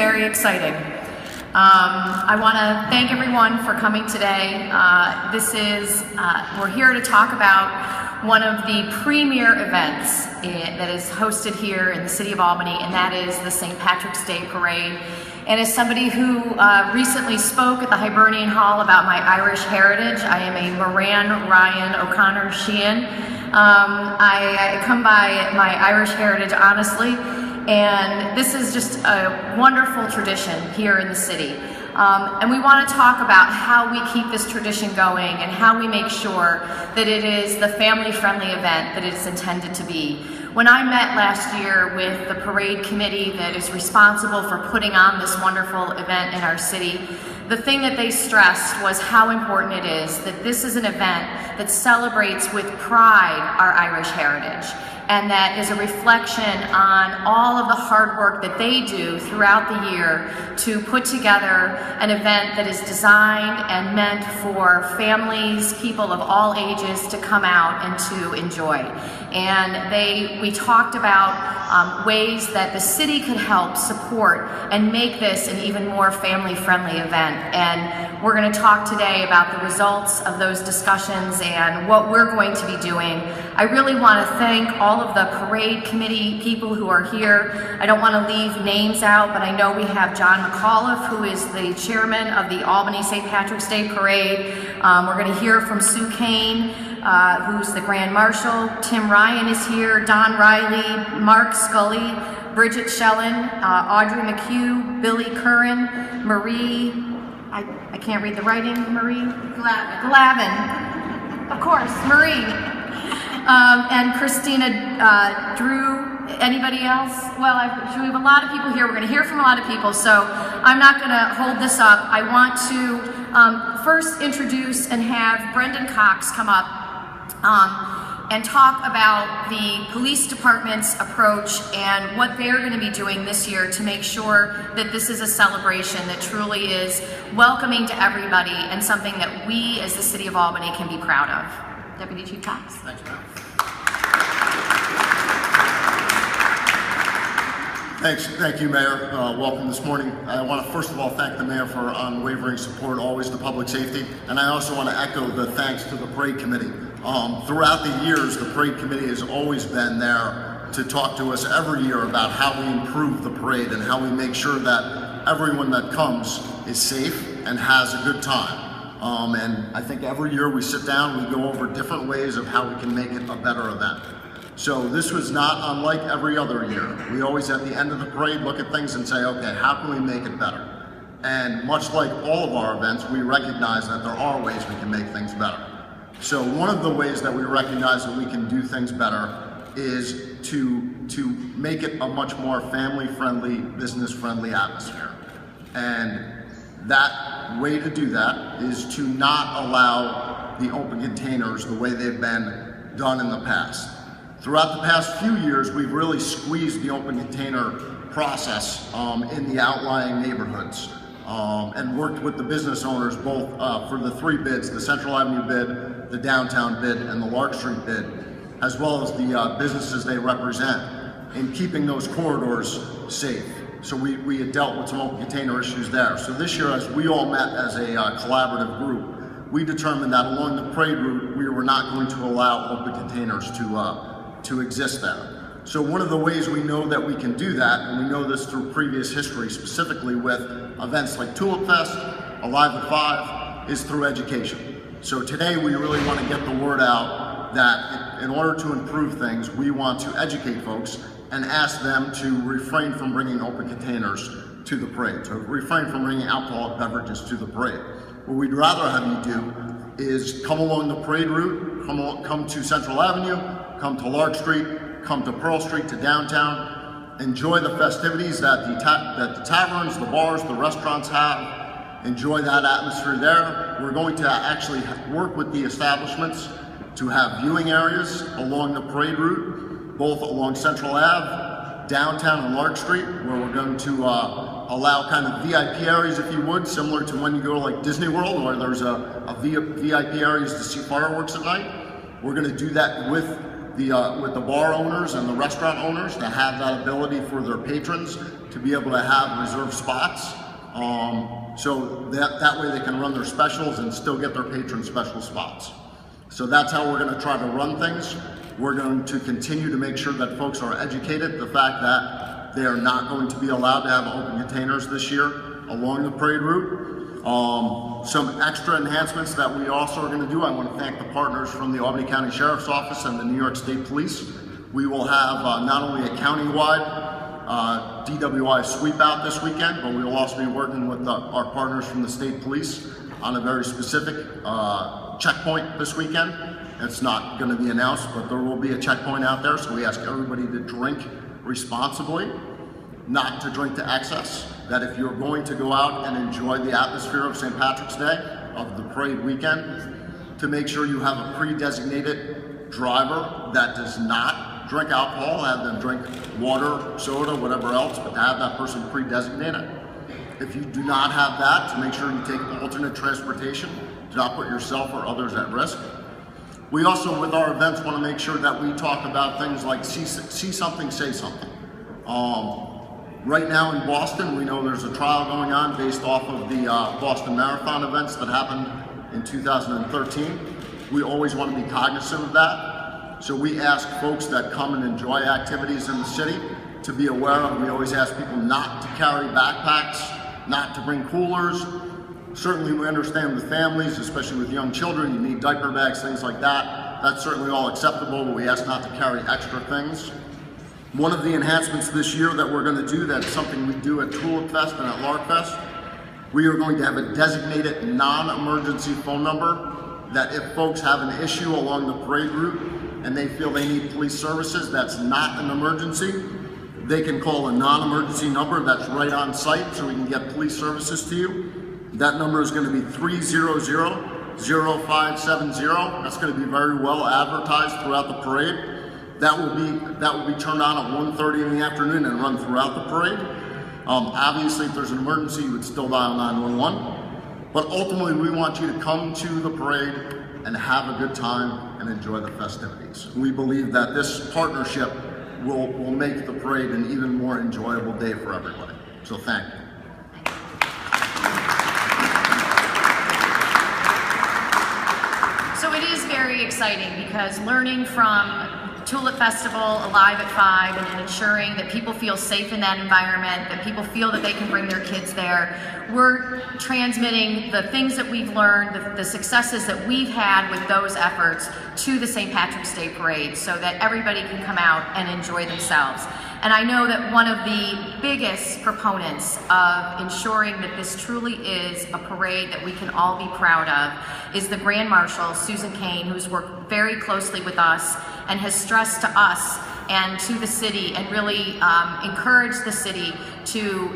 very exciting. I want to thank everyone for coming today. We're here to talk about one of the premier events that is hosted here in the city of Albany, and that is the St. Patrick's Day Parade. And as somebody who recently spoke at the Hibernian Hall about my Irish heritage, I am a Moran Ryan O'Connor Sheehan. I come by my Irish heritage honestly, and this is just a wonderful tradition here in the city. And we want to talk about how we keep this tradition going and how we make sure that it is the family-friendly event that it's intended to be. When I met last year with the parade committee that is responsible for putting on this wonderful event in our city, the thing that they stressed was how important it is that this is an event that celebrates with pride our Irish heritage, and that is a reflection on all of the hard work that they do throughout the year to put together an event that is designed and meant for families, people of all ages to come out and to enjoy. And we talked about ways that the city could help support and make this an even more family-friendly event. And we're going to talk today about the results of those discussions and what we're going to be doing. I really want to thank all of the parade committee people who are here. I don't want to leave names out, but I know we have John McAuliffe, who is the chairman of the Albany St. Patrick's Day Parade. We're going to hear from Sue Cain, who's the Grand Marshal. Tim Ryan is here, Don Riley, Mark Scully, Bridget Shellen, Audrey McHugh, Billy Curran, Marie, I can't read the writing, Marie? Glavin. Of course, Marie. And Christina Drew. Anybody else? Well, we have a lot of people here. We're going to hear from a lot of people, so I'm not going to hold this up. I want to first introduce and have Brendan Cox come up and talk about the police department's approach and what they're going to be doing this year to make sure that this is a celebration that truly is welcoming to everybody and something that we as the city of Albany can be proud of. Deputy Chief Cox. Thanks, ma'am. Thank you, Mayor. Welcome this morning. I want to first of all thank the Mayor for unwavering support always to public safety, and I also want to echo the thanks to the Parade Committee. Throughout the years, the Parade Committee has always been there to talk to us every year about how we improve the parade and how we make sure that everyone that comes is safe and has a good time. And I think every year we sit down, we go over different ways of how we can make it a better event. So this was not unlike every other year. We always at the end of the parade look at things and say, okay, how can we make it better? And much like all of our events, we recognize that there are ways we can make things better. So one of the ways that we recognize that we can do things better is to make it a much more family-friendly, business-friendly atmosphere. And that way to do that is to not allow the open containers the way they've been done in the past. Throughout the past few years, we've really squeezed the open container process in the outlying neighborhoods and worked with the business owners both for the three bids, the Central Avenue bid, the downtown bid, and the Lark Street bid, as well as the businesses they represent, in keeping those corridors safe. So we had dealt with some open container issues there. So this year, as we all met as a collaborative group, we determined that along the parade route, we were not going to allow open containers to exist there. So one of the ways we know that we can do that, and we know this through previous history, specifically with events like Tulip Fest, Alive at 5, is through education. So today we really want to get the word out that in order to improve things, we want to educate folks and ask them to refrain from bringing open containers to the parade, to refrain from bringing alcoholic beverages to the parade. What we'd rather have you do is come along the parade route, come to Central Avenue, come to Lark Street, come to Pearl Street, to downtown, enjoy the festivities that the taverns, the bars, the restaurants have, enjoy that atmosphere there. We're going to actually work with the establishments to have viewing areas along the parade route, both along Central Ave, downtown and Lark Street, where we're going to allow kind of VIP areas, if you would, similar to when you go to like Disney World, where there's a VIP areas to see fireworks at night. We're going to do that with with the bar owners and the restaurant owners to have that ability for their patrons to be able to have reserved spots. So that way they can run their specials and still get their patron special spots. So that's how we're going to try to run things. We're going to continue to make sure that folks are educated. The fact that they are not going to be allowed to have open containers this year along the parade route. Some extra enhancements that we also are going to do. I want to thank the partners from the Albany County Sheriff's Office and the New York State Police. We will have not only a countywide DWI sweep out this weekend, but we will also be working with our partners from the State Police on a very specific checkpoint this weekend. It's not going to be announced, but there will be a checkpoint out there, so we ask everybody to drink responsibly, not to drink to excess. That if you're going to go out and enjoy the atmosphere of St. Patrick's Day, of the parade weekend, to make sure you have a pre-designated driver that does not drink alcohol, have them drink water, soda, whatever else, but to have that person pre-designated. If you do not have that, to make sure you take alternate transportation, to not put yourself or others at risk. We also, with our events, want to make sure that we talk about things like see something, say something. Right now in Boston, we know there's a trial going on based off of the Boston Marathon events that happened in 2013. We always want to be cognizant of that. So we ask folks that come and enjoy activities in the city to be aware of. We always ask people not to carry backpacks, not to bring coolers. Certainly we understand with families, especially with young children, you need diaper bags, things like that. That's certainly all acceptable, but we ask not to carry extra things. One of the enhancements this year that we're going to do, that's something we do at Tulip Fest and at Lark Fest, we are going to have a designated non-emergency phone number that if folks have an issue along the parade route and they feel they need police services, that's not an emergency, they can call a non-emergency number that's right on site so we can get police services to you. That number is going to be 300-0570. That's going to be very well advertised throughout the parade. That will be turned on at 1:30 in the afternoon and run throughout the parade. Obviously, if there's an emergency, you would still dial 911. But ultimately, we want you to come to the parade and have a good time and enjoy the festivities. We believe that this partnership will make the parade an even more enjoyable day for everybody. So thank you. So it is very exciting because learning from Tulip Festival, Alive at 5, and ensuring that people feel safe in that environment, that people feel that they can bring their kids there. We're transmitting the things that we've learned, the successes that we've had with those efforts to the St. Patrick's Day Parade so that everybody can come out and enjoy themselves. And I know that one of the biggest proponents of ensuring that this truly is a parade that we can all be proud of is the Grand Marshal, Susan Cain, who's worked very closely with us and has stressed to us and to the city and really encouraged the city to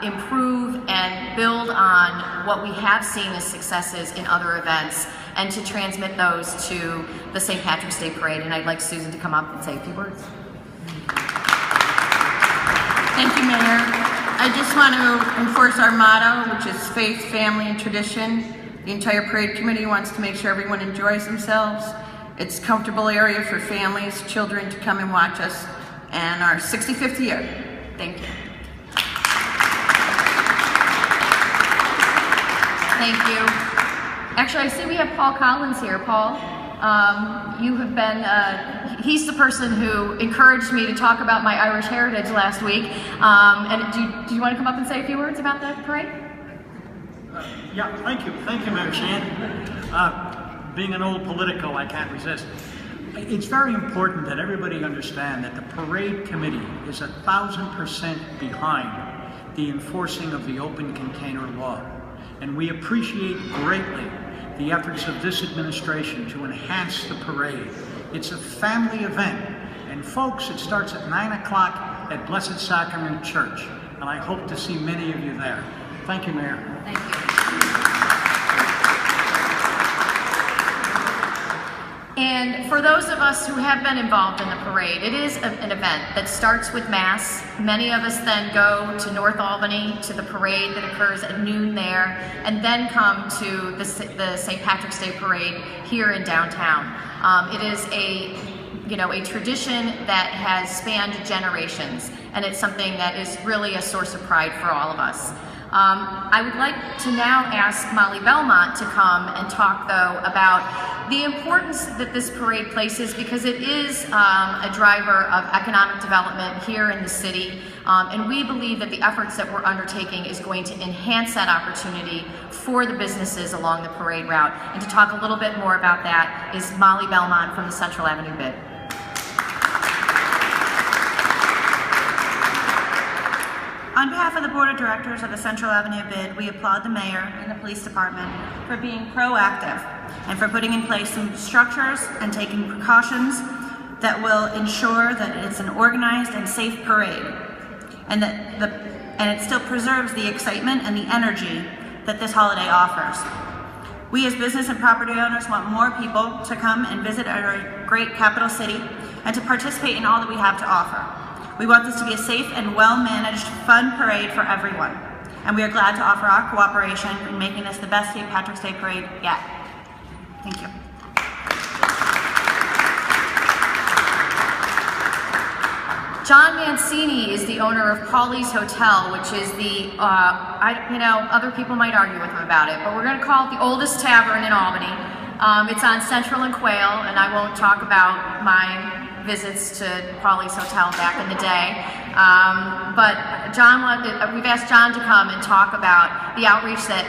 improve and build on what we have seen as successes in other events and to transmit those to the St. Patrick's Day Parade. And I'd like Susan to come up and say a few words. Thank you, Mayor. I just want to enforce our motto, which is faith, family, and tradition. The entire parade committee wants to make sure everyone enjoys themselves. It's a comfortable area for families, children to come and watch us, and our 65th year. Thank you. Thank you. Actually, I see we have Paul Collins here. Paul, you have been, he's the person who encouraged me to talk about my Irish heritage last week. And do you want to come up and say a few words about that parade? Yeah, thank you. Thank you, Mayor Shan. Being an old politico, I can't resist. It's very important that everybody understand that the parade committee is 1,000% behind the enforcing of the open container law. And we appreciate greatly the efforts of this administration to enhance the parade. It's a family event. And folks, it starts at 9 o'clock at Blessed Sacrament Church. And I hope to see many of you there. Thank you, Mayor. Thank you. And for those of us who have been involved in the parade, it is an event that starts with Mass. Many of us then go to North Albany to the parade that occurs at noon there, and then come to the St. Patrick's Day Parade here in downtown. It is a a tradition that has spanned generations, and it's something that is really a source of pride for all of us. I would like to now ask Molly Belmont to come and talk, though, about the importance that this parade places, because it is a driver of economic development here in the city, and we believe that the efforts that we're undertaking is going to enhance that opportunity for the businesses along the parade route. And to talk a little bit more about that is Molly Belmont from the Central Avenue BID. On behalf of the Board of Directors of the Central Avenue BID, we applaud the Mayor and the Police Department for being proactive and for putting in place some structures and taking precautions that will ensure that it's an organized and safe parade, and that it still preserves the excitement and the energy that this holiday offers. We as business and property owners want more people to come and visit our great capital city and to participate in all that we have to offer. We want this to be a safe and well-managed, fun parade for everyone, and we are glad to offer our cooperation in making this the best St. Patrick's Day parade yet. Thank you. John Mancini is the owner of Paulie's Hotel, which is the, other people might argue with him about it, but we're going to call it the oldest tavern in Albany. It's on Central and Quail, and I won't talk about my visits to Paulie's Hotel back in the day. But we've asked John to come and talk about the outreach that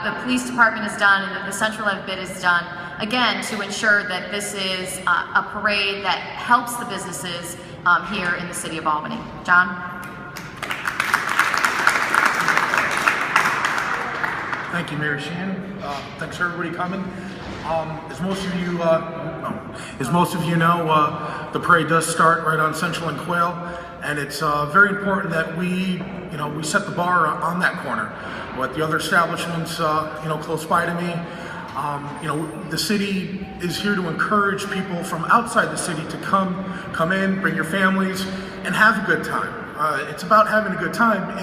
the police department has done and that the Central Ave BID has done, again, to ensure that this is a parade that helps the businesses here in the city of Albany. John? Thank you, Mayor Shannon. Thanks for everybody coming. As most of you know, the parade does start right on Central and Quail, and it's very important that we set the bar on that corner. With the other establishments, close by to me, the city is here to encourage people from outside the city to come in, bring your families, and have a good time. It's about having a good time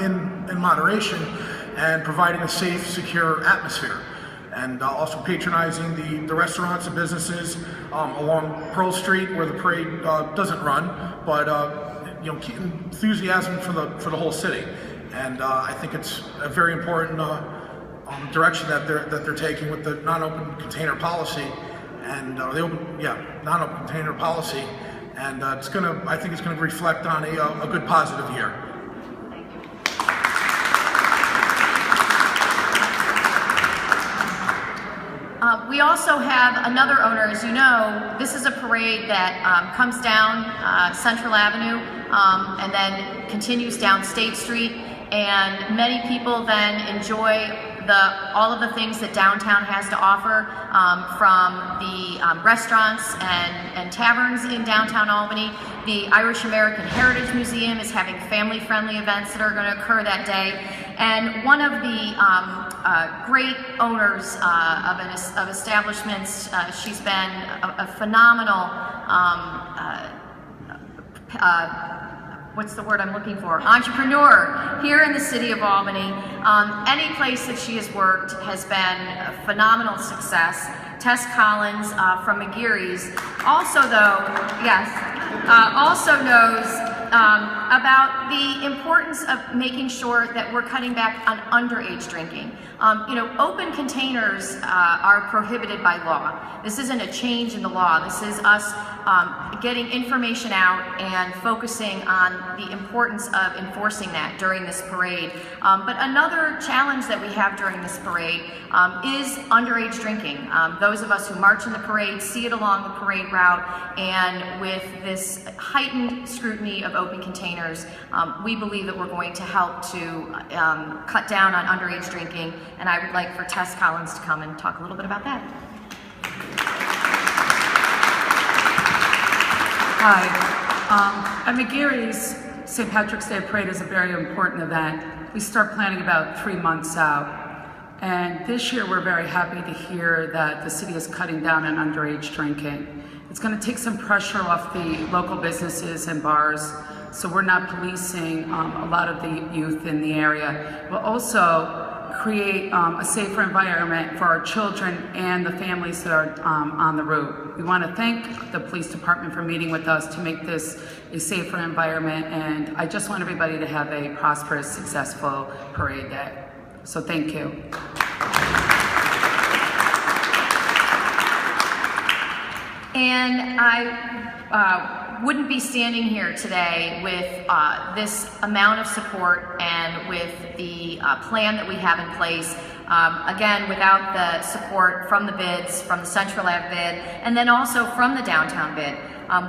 in moderation and providing a safe, secure atmosphere. And also patronizing the restaurants and businesses along Pearl Street where the parade doesn't run, but keep enthusiasm for the whole city. And I think it's a very important direction that they're taking with the non-open container policy and non-open container policy. And I think it's gonna reflect on a good positive year. We also have another owner. As you know, this is a parade that comes down Central Avenue and then continues down State Street, and many people then enjoy all of the things that downtown has to offer, from the restaurants and taverns in downtown Albany. The Irish American Heritage Museum is having family-friendly events that are going to occur that day. And one of the great owners of establishments, she's been a phenomenal, what's the word I'm looking for? Entrepreneur here in the city of Albany. Any place that she has worked has been a phenomenal success. Tess Collins from McGeary's also knows about the importance of making sure that we're cutting back on underage drinking. Open containers are prohibited by law. This isn't a change in the law. This is us getting information out and focusing on the importance of enforcing that during this parade. But another challenge that we have during this parade is underage drinking. Those of us who march in the parade see it along the parade route, and with this heightened scrutiny of open containers, we believe that we're going to help to cut down on underage drinking, and I would like for Tess Collins to come and talk a little bit about that. Hi. At McGeary's, St. Patrick's Day Parade is a very important event. We start planning about 3 months out. And this year we're very happy to hear that the city is cutting down on underage drinking. It's going to take some pressure off the local businesses and bars, so we're not policing a lot of the youth in the area. We'll also create a safer environment for our children and the families that are on the route. We want to thank the police department for meeting with us to make this a safer environment, and I just want everybody to have a prosperous, successful parade day. So thank you. And I wouldn't be standing here today with this amount of support and with the plan that we have in place, again, without the support from the bids, from the Central Ave bid, and then also from the downtown bid.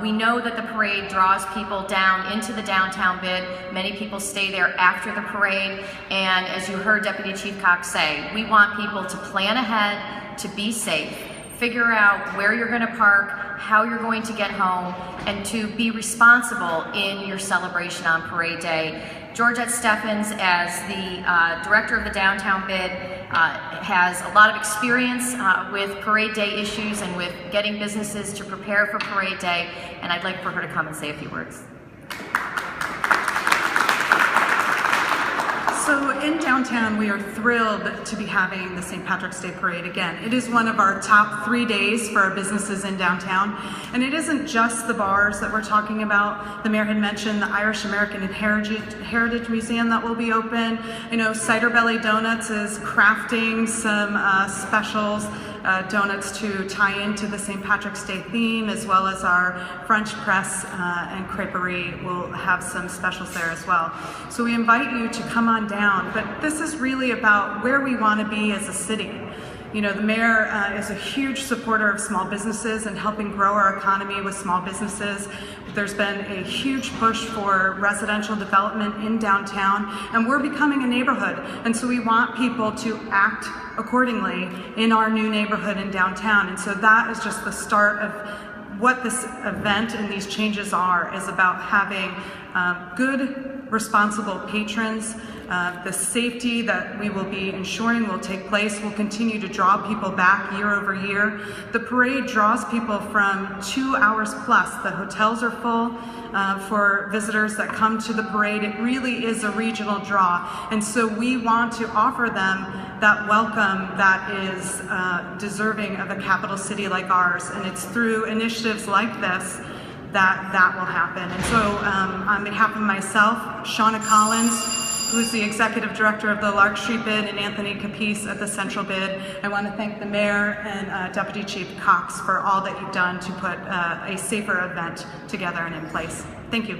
We know that the parade draws people down into the downtown bid. Many people stay there after the parade, and as you heard Deputy Chief Cox say, we want people to plan ahead, to be safe, figure out where you're going to park, how you're going to get home, and to be responsible in your celebration on parade day. Georgette Steffens, as the director of the downtown bid, has a lot of experience with parade day issues and with getting businesses to prepare for parade day, and I'd like for her to come and say a few words. So in downtown, we are thrilled to be having the St. Patrick's Day Parade again. It is one of our top 3 days for our businesses in downtown. And it isn't just the bars that we're talking about. The mayor had mentioned the Irish American Heritage Museum that will be open. I know Cider Belly Donuts is crafting some specials, donuts to tie into the St. Patrick's Day theme, as well as our French press and creperie will have some specials there as well. So we invite you to come on down, but this is really about where we want to be as a city. You know, the mayor is a huge supporter of small businesses and helping grow our economy with small businesses. There's been a huge push for residential development in downtown, and we're becoming a neighborhood. And so we want people to act accordingly in our new neighborhood in downtown. And so that is just the start of what this event and these changes are, is about having good, responsible patrons. The safety that we will be ensuring will take place will continue to draw people back year over year. The parade draws people from 2 hours plus. The hotels are full for visitors that come to the parade. It really is a regional draw. And so we want to offer them that welcome that is deserving of a capital city like ours. And it's through initiatives like this that will happen. And so on behalf of myself, Shauna Collins, who's the executive director of the Lark Street bid, and Anthony Capice at the Central bid, I want to thank the mayor and Deputy Chief Cox for all that you've done to put a safer event together and in place. Thank you.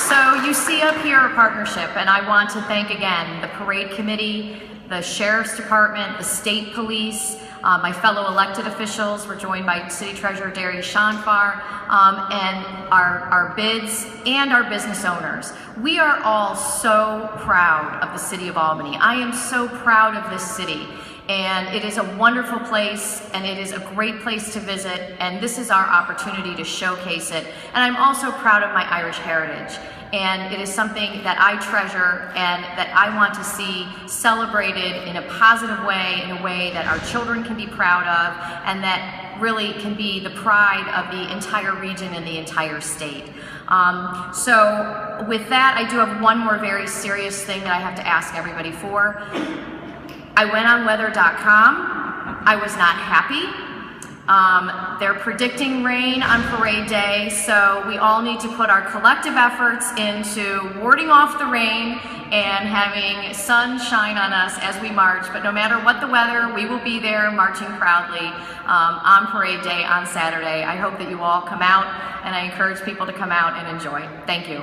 So you see up here a partnership, and I want to thank again the parade committee, the sheriff's department, the state police, my fellow elected officials. We're joined by City Treasurer Darius Shanfar, and our bids and our business owners. We are all so proud of the city of Albany. I am so proud of this city. And it is a wonderful place, and it is a great place to visit, and this is our opportunity to showcase it. And I'm also proud of my Irish heritage, and it is something that I treasure and that I want to see celebrated in a positive way, in a way that our children can be proud of, and that really can be the pride of the entire region and the entire state. So with that, I do have one more very serious thing that I have to ask everybody for. I went on weather.com. I was not happy. They're predicting rain on parade day, so we all need to put our collective efforts into warding off the rain and having sun shine on us as we march. But no matter what the weather, we will be there marching proudly on parade day on Saturday. I hope that you all come out, and I encourage people to come out and enjoy. Thank you.